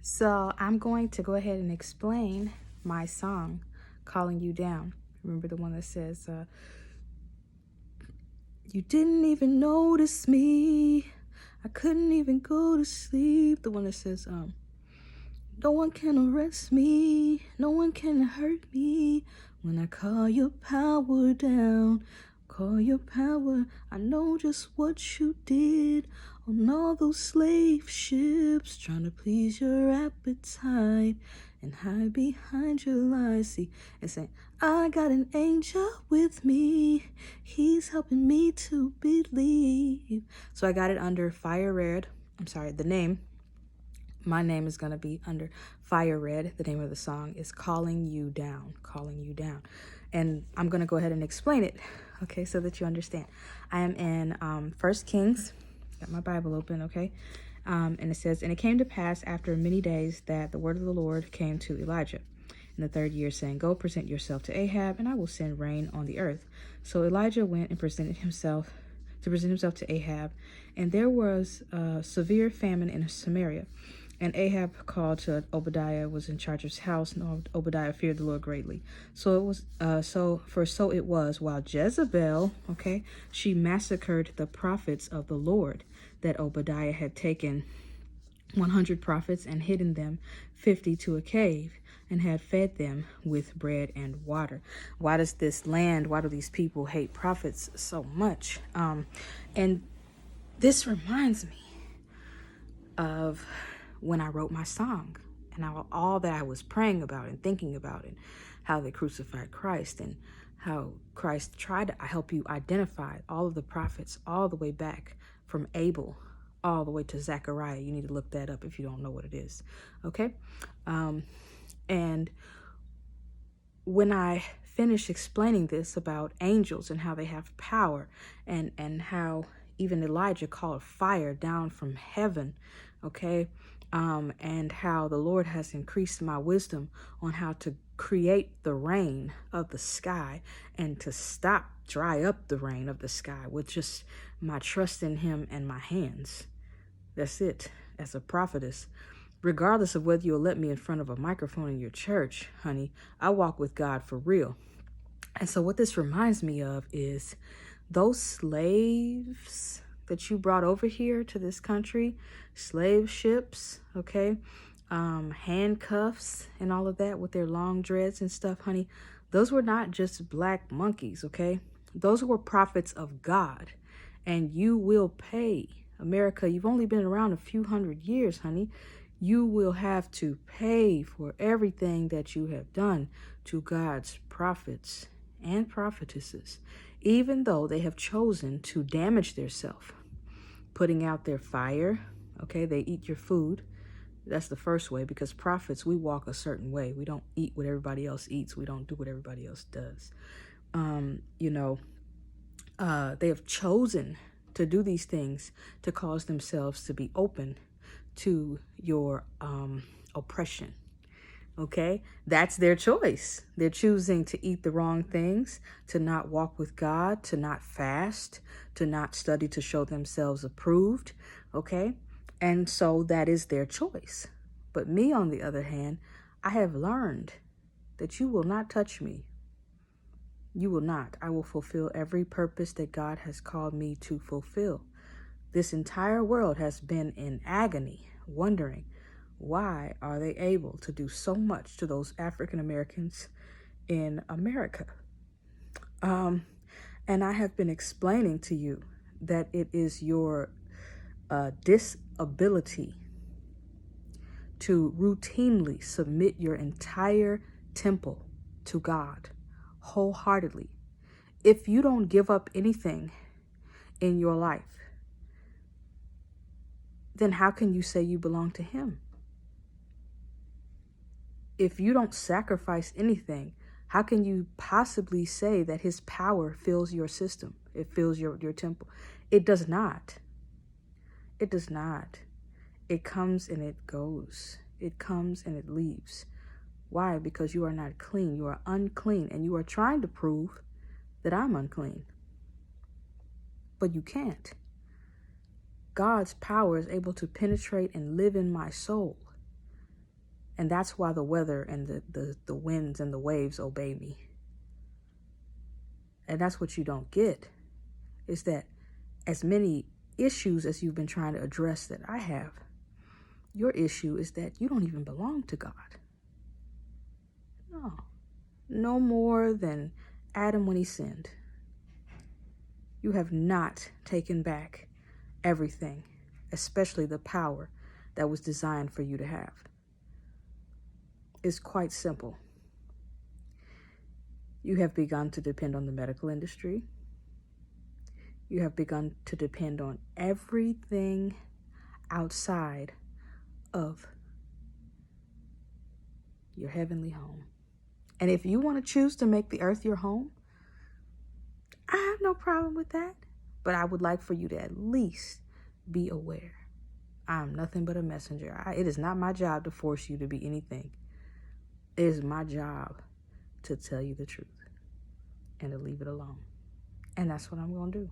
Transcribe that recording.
So I'm going to go ahead and explain my song, Calling You Down. Remember the one that says, you didn't even notice me. I couldn't even go to sleep. The one that says, no one can arrest me. No one can hurt me. When I call your power down, call your power. I know just what you did on all those slave ships, trying to please your appetite and hide behind your lies. See, it's saying, I got an angel with me. He's helping me to believe. So I got it under Fire Red. I'm sorry, the name. My name is going to be under Fire Red. The name of the song is Calling You Down, Calling You Down. And I'm going to go ahead and explain it, okay, so that you understand. I am in 1 Kings. Got my Bible open, okay? And it says, and it came to pass after many days that the word of the Lord came to Elijah in the 3rd year, saying, go present yourself to Ahab, and I will send rain on the earth. So Elijah went and presented himself to Ahab, and there was a severe famine in Samaria. And Ahab called to Obadiah, was in charge of his house, and Obadiah feared the Lord greatly. So it was, so it was, while Jezebel, okay, she massacred the prophets of the Lord, that Obadiah had taken 100 prophets and hidden them 50 to a cave, and had fed them with bread and water. Why do these people hate prophets so much? And this reminds me of when I wrote my song, and all that I was praying about and thinking about, and how they crucified Christ, and how Christ tried to help you identify all of the prophets all the way back from Abel all the way to Zechariah. You need to look that up if you don't know what it is, okay? And when I finished explaining this about angels and how they have power, and how even Elijah called fire down from heaven, okay? And how the Lord has increased my wisdom on how to create the rain of the sky and to dry up the rain of the sky with just my trust in him and my hands. That's it. As a prophetess, regardless of whether you'll let me in front of a microphone in your church, honey, I walk with God for real. And so what this reminds me of is those slaves that you brought over here to this country, slave ships, okay, handcuffs and all of that with their long dreads and stuff, honey. Those were not just black monkeys, okay? Those were prophets of God, and you will pay. America, you've only been around a few hundred years, honey. You will have to pay for everything that you have done to God's prophets and prophetesses, even though they have chosen to damage themselves, putting out their fire, okay? They eat your food. That's the first way, because prophets, we walk a certain way. We don't eat what everybody else eats. We don't do what everybody else does. They have chosen to do these things to cause themselves to be open to your oppression. Okay, that's their choice. They're choosing to eat the wrong things, to not walk with God, to not fast, to not study to show themselves approved. Okay, and so that is their choice. But me, on the other hand, I have learned that you will not touch me. You will not. I will fulfill every purpose that God has called me to fulfill. This entire world has been in agony, wondering, why are they able to do so much to those African Americans in America? And I have been explaining to you that it is your disability to routinely submit your entire temple to God wholeheartedly. If you don't give up anything in your life, then how can you say you belong to him? If you don't sacrifice anything, how can you possibly say that his power fills your system? It fills your temple. It does not. It does not. It comes and it goes. It comes and it leaves. Why? Because you are not clean. You are unclean, and you are trying to prove that I'm unclean. But you can't. God's power is able to penetrate and live in my soul. And that's why the weather and the winds and the waves obey me. And that's what you don't get, is that as many issues as you've been trying to address that I have, your issue is that you don't even belong to God. No more than Adam when he sinned. You have not taken back everything, especially the power that was designed for you to have. It's quite simple. You have begun to depend on the medical industry. You have begun to depend on everything outside of your heavenly home. And if you want to choose to make the earth your home, I have no problem with that. But I would like for you to at least be aware. I'm nothing but a messenger. It is not my job to force you to be anything. It is my job to tell you the truth and to leave it alone. And that's what I'm going to do.